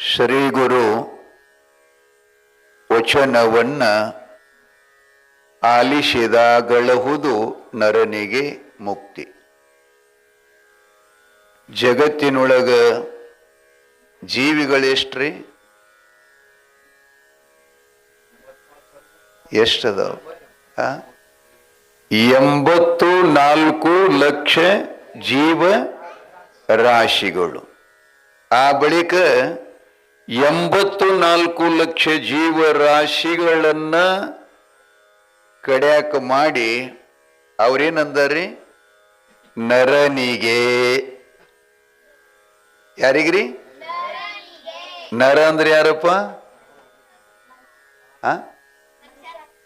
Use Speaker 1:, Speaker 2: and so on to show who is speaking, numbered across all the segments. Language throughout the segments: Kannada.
Speaker 1: ಶ್ರೀ ಗುರು ವಚನವನ್ನ ಆಲಿಸಿದಾಗಳಹುದು ನರನಿಗೆ ಮುಕ್ತಿ. ಜಗತ್ತಿನೊಳಗ ಜೀವಿಗಳೆಷ್ಟ್ರಿ? ಎಷ್ಟದಾವ? 84 ಲಕ್ಷ ಜೀವ ರಾಶಿಗಳು. ಆ ಬಳಿಕ 84 ಲಕ್ಷ ಜೀವರಾಶಿಗಳನ್ನ ಕಡ್ಯಾಕ ಮಾಡಿ ಅವ್ರೇನಂದಾರಿ? ನರನಿಗೆ. ಯಾರಿಗ್ರಿ? ನರ ಅಂದ್ರೆ ಯಾರಪ್ಪ?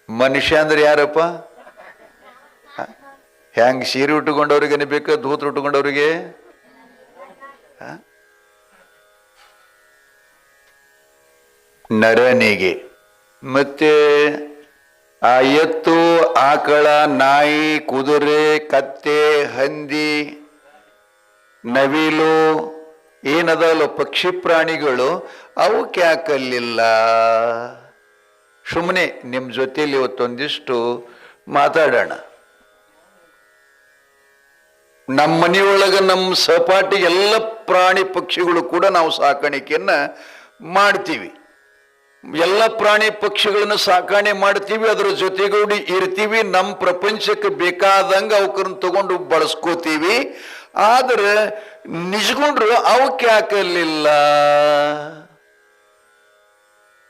Speaker 1: ಮನುಷ್ಯ ಅಂದ್ರೆ ಯಾರಪ್ಪ? ಹೆಂಗ್ ಸೀರೆ ಉಟ್ಟುಕೊಂಡವ್ರಿಗೆ ಅನ್ಬೇಕ, ಧೂತ್ರ ಉಟ್ಟುಕೊಂಡವ್ರಿಗೆ? ನರನಿಗೆ. ಮತ್ತೆ ಆ ಎತ್ತು, ಆಕಳ, ನಾಯಿ, ಕುದುರೆ, ಕತ್ತೆ, ಹಂದಿ, ನವಿಲು ಏನದಲ್ಲ ಪಕ್ಷಿ ಪ್ರಾಣಿಗಳು, ಅವಕ್ಕೆ ಯಾಕಲ್ಲಿಲ್ಲ? ಸುಮ್ಮನೆ ನಿಮ್ಮ ಜೊತೆಯಲ್ಲಿ ಇವತ್ತೊಂದಿಷ್ಟು ಮಾತಾಡೋಣ. ನಮ್ಮ ಮನೆಯೊಳಗ ನಮ್ಮ ಸಹಪಾಠಿ ಎಲ್ಲ ಪ್ರಾಣಿ ಪಕ್ಷಿಗಳು ಕೂಡ ನಾವು ಸಾಕಾಣಿಕೆಯನ್ನ ಮಾಡ್ತೀವಿ. ಎಲ್ಲ ಪ್ರಾಣಿ ಪಕ್ಷಿಗಳನ್ನ ಸಾಕಾಣೆ ಮಾಡ್ತೀವಿ, ಅದರ ಜೊತೆಗೂಡಿ ಇರ್ತೀವಿ, ನಮ್ಮ ಪ್ರಪಂಚಕ್ಕೆ ಬೇಕಾದಂಗೆ ಅವಕರನ್ನ ತಗೊಂಡು ಬಳಸ್ಕೋತೀವಿ. ಆದ್ರೆ ನಿಜಗೊಂಡ್ರು ಅವಕ್ಕೆ ಯಾಕಲ್ಲಿಲ್ಲ?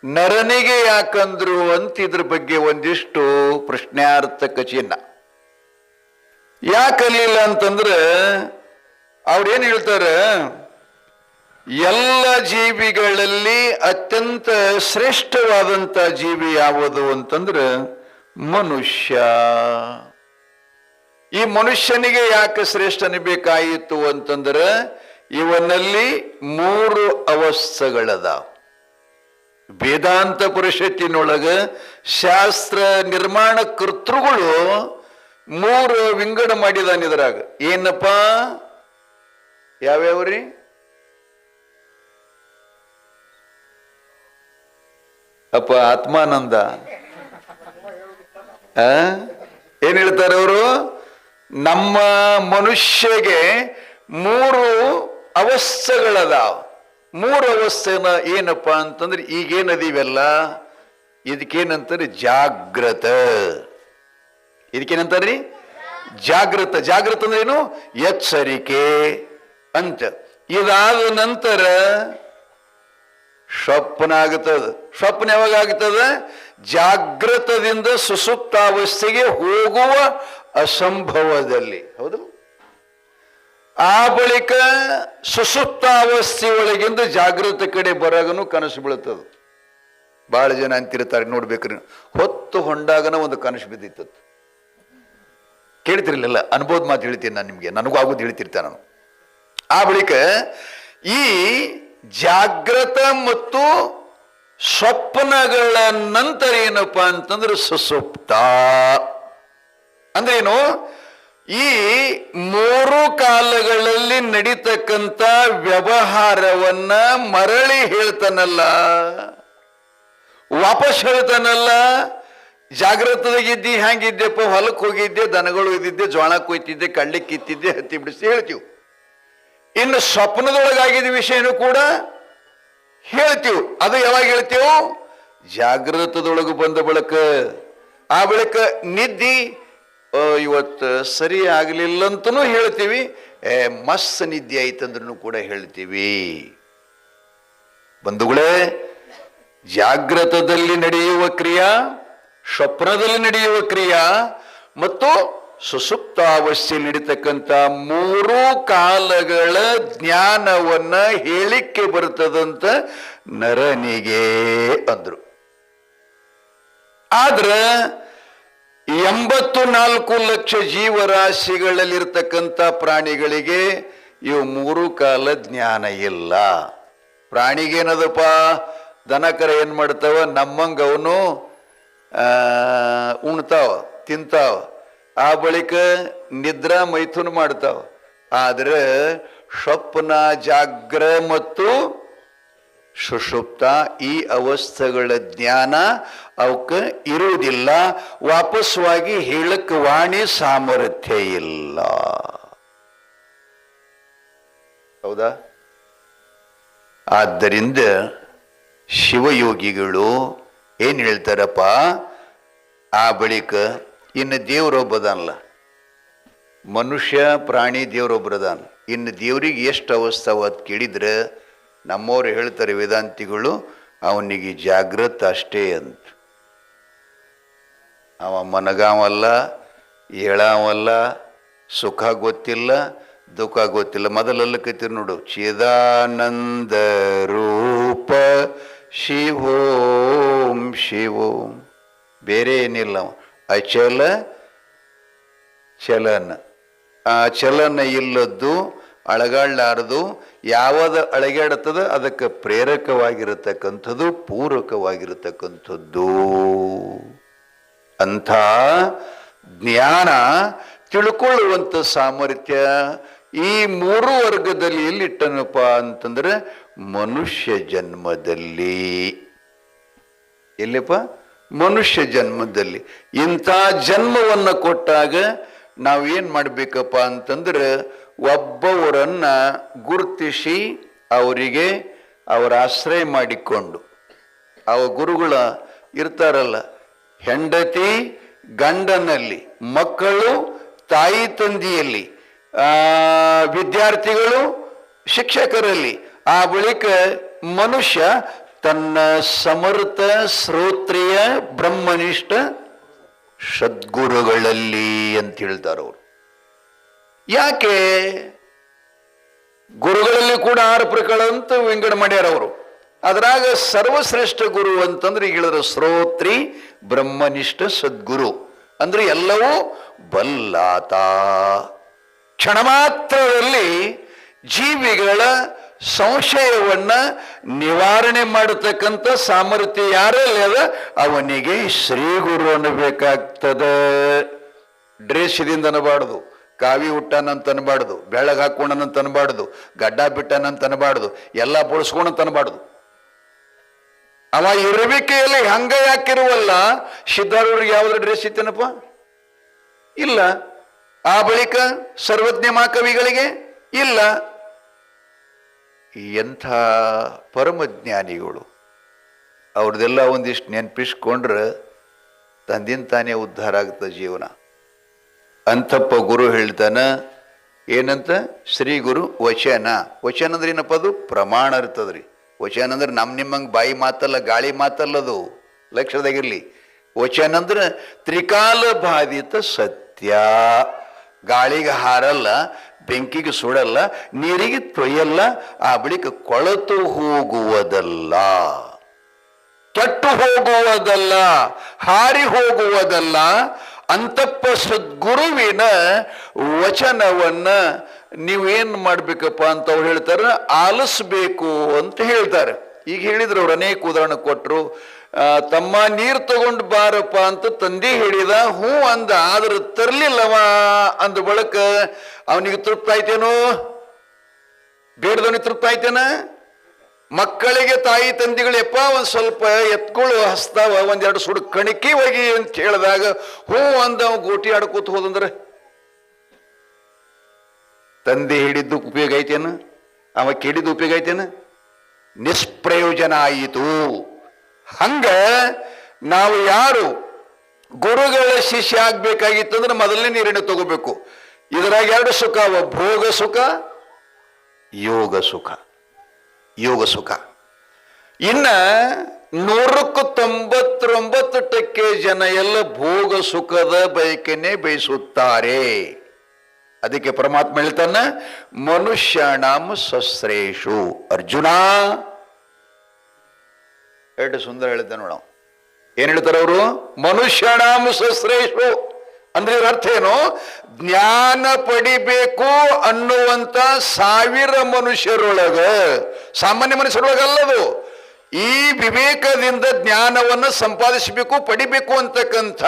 Speaker 1: ನರನಿಗೆ ಯಾಕಂದ್ರು ಅಂತ ಇದ್ರ ಬಗ್ಗೆ ಒಂದಿಷ್ಟು ಪ್ರಶ್ನಾರ್ಥಕ ಚಿಹ್ನ. ಯಾಕಲ್ಲಿಲ್ಲ ಅಂತಂದ್ರೆ ಅವ್ರೇನ್ ಹೇಳ್ತಾರೆ, ಎಲ್ಲ ಜೀವಿಗಳಲ್ಲಿ ಅತ್ಯಂತ ಶ್ರೇಷ್ಠವಾದಂಥ ಜೀವಿ ಯಾವುದು ಅಂತಂದ್ರೆ ಮನುಷ್ಯ. ಈ ಮನುಷ್ಯನಿಗೆ ಯಾಕೆ ಶ್ರೇಷ್ಠ ಅನ್ಬೇಕಾಯಿತು ಅಂತಂದ್ರೆ ಇವನಲ್ಲಿ 3 ಅವಸ್ಥೆಗಳದಾವ. ವೇದಾಂತ ಪರಿಷತ್ತಿನೊಳಗ ಶಾಸ್ತ್ರ ನಿರ್ಮಾಣ ಕರ್ತೃಗಳು 3 ವಿಂಗಡ ಮಾಡಿದಾನ ಇದ್ರಾಗ. ಏನಪ್ಪ? ಯಾವ್ಯಾವ್ರಿ? ಅಪ್ಪ ಆತ್ಮಾನಂದ ಏನ್ ಹೇಳ್ತಾರೆ ಅವರು? ನಮ್ಮ ಮನುಷ್ಯಗೆ 3 ಅವಸ್ಥೆಗಳದಾವ. 3 ಅವಸ್ಥೆನ ಏನಪ್ಪ ಅಂತಂದ್ರೆ ಈಗೇನದೀವೆಲ್ಲ ಇದಕ್ಕೇನಂತಾರೆ? ಜಾಗೃತ. ಇದಕ್ಕೇನಂತಾರ್ರಿ? ಜಾಗೃತ. ಜಾಗೃತ ಅಂದ್ರೆ ಏನು? ಎಚ್ಚರಿಕೆ ಅಂತ. ಇದಾದ ನಂತರ ಸ್ವಪ್ನ ಆಗುತ್ತದೆ. ಸ್ವಪ್ನ ಯಾವಾಗ ಆಗ್ತದ? ಜಾಗೃತದಿಂದ ಸುಸುಪ್ತಾವಸ್ಥೆಗೆ ಹೋಗುವ ಅಸಂಭವದಲ್ಲಿ. ಹೌದು. ಆ ಬಳಿಕ ಸುಸುಪ್ತಾವಸ್ಥೆಯೊಳಗಿಂದ ಜಾಗೃತ ಕಡೆ ಬರಾಗನು ಕನಸು ಬೀಳುತ್ತದ. ಬಹಳ ಜನ ಅಂತಿರ್ತಾರೆ, ನೋಡ್ಬೇಕ್ರಿ, ಹೊತ್ತು ಹೊಂಡಾಗನ ಒಂದು ಕನಸು ಬಿದ್ದಿತ್ತು. ಕೇಳ್ತಿರ್ಲಿಲ್ಲ, ಅನುಭವದ ಮಾತು ಹೇಳ್ತೀನಿ ನಾನು ನಿಮ್ಗೆ, ನನಗೂ ಆಗೋದು ಹೇಳ್ತಿರ್ತೇನೆ ನಾನು. ಆ ಬಳಿಕ ಈ ಜಾಗೃತ ಮತ್ತು ಸ್ವಪ್ನಗಳ ನಂತರ ಏನಪ್ಪಾ ಅಂತಂದ್ರೆ ಸುಸುಪ್ತ ಅಂದ್ರೆ ಏನು? ಈ 3 ಕಾಲಗಳಲ್ಲಿ ನಡೀತಕ್ಕಂಥ ವ್ಯವಹಾರವನ್ನ ಮರಳಿ ಹೇಳ್ತಾನಲ್ಲ, ವಾಪಸ್ ಹೇಳ್ತಾನಲ್ಲ. ಜಾಗೃತದಾಗಿದ್ದಿ, ಹ್ಯಾಂಗಿದ್ದೆಪ್ಪ, ಹೊಲಕ್ಕೆ ಹೋಗಿದ್ದೆ, ದನಗಳು ಇದ್ದಿದ್ದೆ, ಜೋಳ ಕೊಯ್ತಿದ್ದೆ, ಕಳ್ಳಿ ಕಿತ್ತಿದ್ದೆ, ಹತ್ತಿ ಬಿಡಿಸಿ ಹೇಳ್ತೀವಿ. ಇನ್ನು ಸ್ವಪ್ನದೊಳಗಾಗಿದ್ದ ವಿಷಯನೂ ಕೂಡ ಹೇಳ್ತೀವಿ. ಅದು ಯಾವಾಗ ಹೇಳ್ತೀವಿ? ಜಾಗೃತದೊಳಗೆ ಬಂದ ಬಳಿಕ. ಆ ಬಳಿಕ ನಿದ್ದಿ ಇವತ್ತು ಸರಿ ಆಗಲಿಲ್ಲ ಅಂತನೂ ಹೇಳ್ತೀವಿ, ಮಸ್ತ್ ನಿದ್ದೆ ಆಯ್ತಂದ್ರೂ ಕೂಡ ಹೇಳ್ತೀವಿ. ಬಂಧುಗಳೇ, ಜಾಗೃತದಲ್ಲಿ ನಡೆಯುವ ಕ್ರಿಯಾ, ಸ್ವಪ್ನದಲ್ಲಿ ನಡೆಯುವ ಕ್ರಿಯಾ ಮತ್ತು ಸುಸುಪ್ತಾವಸ್ಥೆಯಲ್ಲಿ ನಡೀತಕ್ಕಂಥ 3 ಕಾಲಗಳ ಜ್ಞಾನವನ್ನ ಹೇಳಿಕೆ ಬರ್ತದಂತ ನರನಿಗೆ ಅಂದ್ರು. ಆದ್ರ 84 ಲಕ್ಷ ಜೀವರಾಶಿಗಳಲ್ಲಿರ್ತಕ್ಕಂಥ ಪ್ರಾಣಿಗಳಿಗೆ ಇವು 3 ಕಾಲ ಜ್ಞಾನ ಇಲ್ಲ. ಪ್ರಾಣಿಗೇನದಪ್ಪ? ದನಕರ ಏನ್ ಮಾಡ್ತಾವ? ನಮ್ಮಂಗ ಅವನು ಉಣ್ತಾವ, ತಿಂತಾವ, ಆ ಬಳಿಕ ನಿದ್ರಾ ಮೈಥುನ ಮಾಡ್ತಾವ. ಆದ್ರೆ ಸ್ವಪ್ನ, ಜಾಗ್ರ ಮತ್ತು ಸುಷುಪ್ತ ಈ ಅವಸ್ಥೆಗಳ ಜ್ಞಾನ ಅವಕ್ಕೆ ಇರುವುದಿಲ್ಲ. ವಾಪಸ್ವಾಗಿ ಹೇಳಕ್ಕೆ ವಾಣಿ ಸಾಮರ್ಥ್ಯ ಇಲ್ಲ. ಹೌದಾ? ಆದ್ದರಿಂದ ಶಿವಯೋಗಿಗಳು ಏನ್ ಹೇಳ್ತಾರಪ್ಪ, ಆ ಬಳಿಕ ಇನ್ನು ದೇವರೊಬ್ಬದಲ್ಲ, ಮನುಷ್ಯ ಪ್ರಾಣಿ ದೇವರೊಬ್ಬರದಾನ. ಇನ್ನು ದೇವ್ರಿಗೆ ಎಷ್ಟು ಅವಸ್ಥಾವ ಅಂತ ಕೇಳಿದ್ರೆ ನಮ್ಮವ್ರು ಹೇಳ್ತಾರೆ ವೇದಾಂತಿಗಳು, ಅವನಿಗೆ ಜಾಗೃತ ಅಷ್ಟೇ ಅಂತ. ಅವ ಮನಗಾವಲ್ಲ, ಏಳಾವಲ್ಲ, ಸುಖ ಗೊತ್ತಿಲ್ಲ, ದುಃಖ ಗೊತ್ತಿಲ್ಲ. ಮೊದಲೆಲ್ಲ ಕತ್ತೀರಿ ನೋಡು, ಚಿದಾನಂದ ರೂಪ ಶಿವೋಂ ಶಿವೋಂ, ಬೇರೆ ಏನಿಲ್ಲ. ಅಚಲ ಚಲನ, ಆ ಚಲನ ಇಲ್ಲದ್ದು, ಅಳಗಾಡ್ಲಾರದು. ಯಾವುದು ಅಳಗಾಡುತ್ತದೆ ಅದಕ್ಕೆ ಪ್ರೇರಕವಾಗಿರತಕ್ಕಂಥದ್ದು, ಪೂರಕವಾಗಿರತಕ್ಕಂಥದ್ದು. ಅಂಥ ಜ್ಞಾನ ತಿಳ್ಕೊಳ್ಳುವಂಥ ಸಾಮರ್ಥ್ಯ ಈ ಮೂರು ವರ್ಗದಲ್ಲಿ ಎಲ್ಲಿಟ್ಟನಪ್ಪ ಅಂತಂದ್ರೆ ಮನುಷ್ಯ ಜನ್ಮದಲ್ಲಿ. ಎಲ್ಲಿಪ್ಪ? ಮನುಷ್ಯ ಜನ್ಮದಲ್ಲಿ. ಇಂಥ ಜನ್ಮವನ್ನು ಕೊಟ್ಟಾಗ ನಾವೇನ್ ಮಾಡ್ಬೇಕಪ್ಪ ಅಂತಂದ್ರೆ ಒಬ್ಬವರನ್ನ ಗುರುತಿಸಿ ಅವರಿಗೆ ಅವರ ಆಶ್ರಯ ಮಾಡಿಕೊಂಡು, ಅವ ಗುರುಗಳ ಇರ್ತಾರಲ್ಲ, ಹೆಂಡತಿ ಗಂಡನಲ್ಲಿ, ಮಕ್ಕಳು ತಾಯಿ ತಂದೆಯಲ್ಲಿ, ವಿದ್ಯಾರ್ಥಿಗಳು ಶಿಕ್ಷಕರಲ್ಲಿ, ಆ ಬಳಿಕ ಮನುಷ್ಯ ತನ್ನ ಸಮರ್ಥ ಶ್ರೋತ್ರಿಯ ಬ್ರಹ್ಮನಿಷ್ಠ ಸದ್ಗುರುಗಳಲ್ಲಿ ಅಂತ ಹೇಳ್ತಾರವ್ರು. ಯಾಕೆ? ಗುರುಗಳಲ್ಲಿ ಕೂಡ 6 ಪ್ರಕಾರ ಅಂತ ವಿಂಗಡ ಮಾಡ್ಯಾರ ಅವರು. ಅದ್ರಾಗ ಸರ್ವಶ್ರೇಷ್ಠ ಗುರು ಅಂತಂದ್ರೆ ಈಗ ಹೇಳಿದ್ರು ಶ್ರೋತ್ರಿ ಬ್ರಹ್ಮನಿಷ್ಠ ಸದ್ಗುರು ಅಂದ್ರೆ ಎಲ್ಲವೂ ಬಲ್ಲಾತ. ಕ್ಷಣ ಮಾತ್ರದಲ್ಲಿ ಜೀವಿಗಳ ಸಂಶಯವನ್ನ ನಿವಾರಣೆ ಮಾಡತಕ್ಕಂಥ ಸಾಮರ್ಥ್ಯ ಯಾರಲ್ಲಿ ಅದ ಅವನಿಗೆ ಶ್ರೀ ಗುರು ಅನ್ನಬೇಕಾಗ್ತದ. ಡ್ರೆಸ್ದಿಂದ ಅನ್ನಬಾರ್ದು, ಕಾವಿ ಹುಟ್ಟನಂತ ಅನ್ಬಾರ್ದು, ಬೆಳಗ್ ಹಾಕೊಂಡನಂತ ಅನ್ಬಾರ್ದು, ಗಡ್ಡ ಬಿಟ್ಟನಂತ ಅನ್ಬಾರ್ದು, ಎಲ್ಲ ಬಳಸ್ಕೊಂಡಂತ ಅನ್ಬಾರ್ದು. ಅವ ಇರುವಿಕೆಯಲ್ಲಿ ಹಂಗ ಯಾಕಿರುವಲ್ಲ. ಸಿದ್ಧಾರೂಢರಿಗೆ ಯಾವ್ದು ಡ್ರೆಸ್ ಇತ್ತೇನಪ್ಪ? ಇಲ್ಲ. ಆ ಬಳಿಕ ಸರ್ವಜ್ಞ ಮಹಾಕವಿಗಳಿಗೆ ಇಲ್ಲ. ಎಂಥ ಪರಮಜ್ಞಾನಿಗಳು, ಅವ್ರದ್ದೆಲ್ಲ ಒಂದಿಷ್ಟು ನೆನಪಿಸ್ಕೊಂಡ್ರೆ ತಂದಿನ ತಾನೇ ಉದ್ಧಾರ ಆಗ್ತದೆ ಜೀವನ. ಅಂತಪ್ಪ ಗುರು ಹೇಳ್ತಾನ ಏನಂತ? ಶ್ರೀ ಗುರು ವಚನ. ವಚನ ಅಂದ್ರೆ ಏನಪ್ಪ? ಅದು ಪ್ರಮಾಣ ಇರ್ತದ್ರಿ. ವಚನ ಅಂದ್ರೆ ನಿಮ್ಮಂಗೆ ಬಾಯಿ ಮಾತಲ್ಲ, ಗಾಳಿ ಮಾತಲ್ಲದು, ಲಕ್ಷ್ಯದಾಗಿರ್ಲಿ. ವಚನ ಅಂದ್ರೆ ತ್ರಿಕಾಲ ಬಾಧಿತ ಸತ್ಯ. ಗಾಳಿಗೆ ಹಾರಲ್ಲ, ಬೆಂಕಿಗೆ ಸುಡಲ್ಲ, ನೀರಿಗೆ ತೊಯ್ಯಲ್ಲ, ಆ ಬಳಿಕ ಕೊಳತು ಹೋಗುವುದಲ್ಲ, ಕೆಟ್ಟು ಹೋಗುವುದಲ್ಲ, ಹಾರಿ ಹೋಗುವುದಲ್ಲ. ಅಂತಪ್ಪ ಸದ್ಗುರುವಿನ ವಚನವನ್ನ ನೀವೇನ್ ಮಾಡ್ಬೇಕಪ್ಪ ಅಂತ ಅವ್ರು ಹೇಳ್ತಾರೆ, ಆಲಿಸ್ಬೇಕು ಅಂತ ಹೇಳ್ತಾರೆ. ಈಗ ಹೇಳಿದ್ರು ಅವ್ರು, ಅನೇಕ ಉದಾಹರಣೆ ಕೊಟ್ಟರು. ತಮ್ಮ ನೀರು ತಗೊಂಡು ಬಾರಪ್ಪ ಅಂತ ತಂದೆ ಹೇಳಿದ, ಹ್ಞೂ ಅಂದ. ಆದ್ರೆ ತರ್ಲಿಲ್ಲವ ಅಂದ ಬಳಕ ಅವನಿಗೆ ತೃಪ್ತ ಆಯ್ತೇನೋ? ಬೇಡದವನಿಗೆ ತೃಪ್ತ ಆಯ್ತೇನ? ಮಕ್ಕಳಿಗೆ ತಾಯಿ ತಂದೆಗಳು ಯಪ್ಪ ಒಂದ್ ಸ್ವಲ್ಪ ಎತ್ಕೊಳ್ಳು ಹಸ್ತಾವ, ಒಂದೆರಡು ಸುಡು ಕಣಿಕಿ ಹೋಗಿ ಅಂತ ಹೇಳಿದಾಗ ಹ್ಞೂ ಅಂದ. ಅವ ಗೋಟಿ ಆಡ್ಕೋತ ಹೋದಂದ್ರೆ ತಂದೆ ಹಿಡಿದ್ದು ಉಪಯೋಗ ಐತೇನ? ಅವ ಕೇಳಿದ್ದು ಉಪಯೋಗ ಐತೇನ? ನಿಷ್ಪ್ರಯೋಜನ ಆಯಿತು. ಹಂಗ ನಾವು ಯಾರು ಗುರುಗಳ ಶಿಷ್ಯ ಆಗ್ಬೇಕಾಗಿತ್ತಂದ್ರೆ ಮೊದಲನೇ ನಿರ್ಣಯ ತಗೋಬೇಕು. ಇದರಾಗ 2 ಸುಖ ಅವ, ಭೋಗ ಸುಖ, ಯೋಗ ಸುಖ. ಯೋಗ ಸುಖ. ಇನ್ನ 99% ಜನ ಎಲ್ಲ ಭೋಗ ಸುಖದ ಬಯಕೆನೆ ಬಯಸುತ್ತಾರೆ. ಅದಕ್ಕೆ ಪರಮಾತ್ಮ ಹೇಳ್ತಾನ, ಮನುಷ್ಯನಾಮ ಸಸ್ರೇಷು. ಅರ್ಜುನ ಎಷ್ಟು ಸುಂದರ ಹೇಳ್ತಾನೆ ನೋಡ. ಏನ್ ಹೇಳ್ತಾರ ಅವರು? ಮನುಷ್ಯನಾಮ ಸಸ್ರೇಷು ಅಂದ್ರೆ ಇದ್ರ ಅರ್ಥ ಏನು? ಜ್ಞಾನ ಪಡಿಬೇಕು ಅನ್ನುವಂತ 1000 ಮನುಷ್ಯರೊಳಗ, ಸಾಮಾನ್ಯ ಮನುಷ್ಯರೊಳಗಲ್ಲದು, ಈ ವಿವೇಕದಿಂದ ಜ್ಞಾನವನ್ನು ಸಂಪಾದಿಸಬೇಕು, ಪಡಿಬೇಕು ಅಂತಕ್ಕಂಥ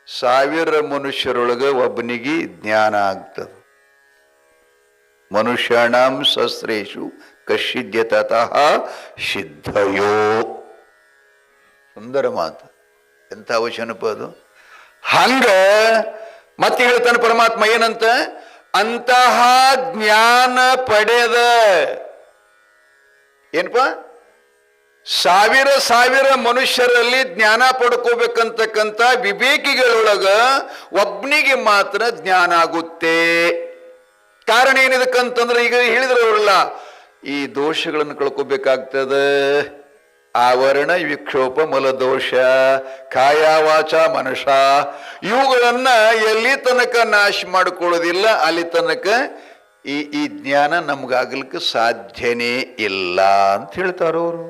Speaker 1: 1000 ಮನುಷ್ಯರೊಳಗ ಒಬ್ಬನಿಗೆ ಜ್ಞಾನ ಆಗ್ತದೆ. ಮನುಷ್ಯನಾಂ ಸಸ್ರೇಷು ಕಶ್ಚಿದ್ಯತಃ ಸಿದ್ಧಯೋ. ಸುಂದರ ಮಾತು, ಎಂಥ ವಚನಪ್ಪ ಅದು. ಹಂಗ ಮತ್ತೆ ಹೇಳ್ತಾನೆ ಪರಮಾತ್ಮ ಏನಂತ, ಅಂತಹ ಜ್ಞಾನ ಪಡೆದ ಏನಪ್ಪ, ಸಾವಿರ ಸಾವಿರ ಮನುಷ್ಯರಲ್ಲಿ ಜ್ಞಾನ ಪಡ್ಕೋಬೇಕಂತಕ್ಕಂಥ ವಿವೇಕಿಗಳೊಳಗ ಒಬ್ಬನಿಗೆ ಮಾತ್ರ ಜ್ಞಾನ ಆಗುತ್ತೆ. ಕಾರಣ ಏನಿದಕ್ಕಂತಂದ್ರೆ ಈಗ ಹೇಳಿದ್ರವರಲ್ಲ, ಈ ದೋಷಗಳನ್ನು ಕಳ್ಕೋಬೇಕಾಗ್ತದ. ಆವರಣ ವಿಕ್ಷೋಪ ಮಲದೋಷ ಕಾಯ ವಾಚ ಮನಷ, ಇವುಗಳನ್ನ ಎಲ್ಲಿ ತನಕ ನಾಶ ಮಾಡಿಕೊಳ್ಳೋದಿಲ್ಲ ಅಲ್ಲಿ ತನಕ ಈ ಜ್ಞಾನ ನಮ್ಗಾಗ್ಲಿಕ್ಕೆ ಸಾಧ್ಯನೇ ಇಲ್ಲ ಅಂತ ಹೇಳ್ತಾರವರು.